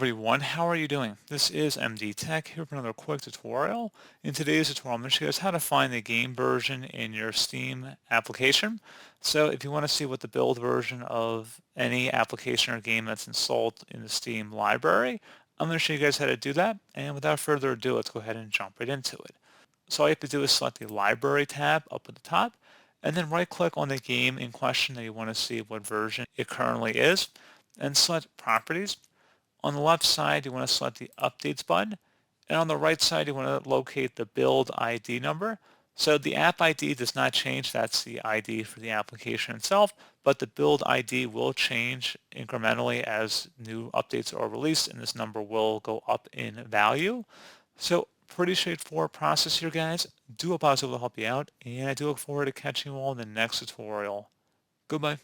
everyone, how are you doing? This is MD Tech here for another quick tutorial. In today's tutorial, I'm going to show you guys how to find the game version in your Steam application. So if you want to see what the build version of any application or game that's installed in the Steam library, I'm going to show you guys how to do that. And without further ado, let's go ahead and jump right into it. So all you have to do is select the Library tab up at the top, and then right-click on the game in question that you want to see what version it currently is, and select Properties. On the left side, you want to select the Updates button, and on the right side, you want to locate the Build ID number. So the app ID does not change. That's the ID for the application itself, but the Build ID will change incrementally as new updates are released, and this number will go up in value. So pretty straightforward process here, guys. Do hope I was able to help you out, and I do look forward to catching you all in the next tutorial. Goodbye.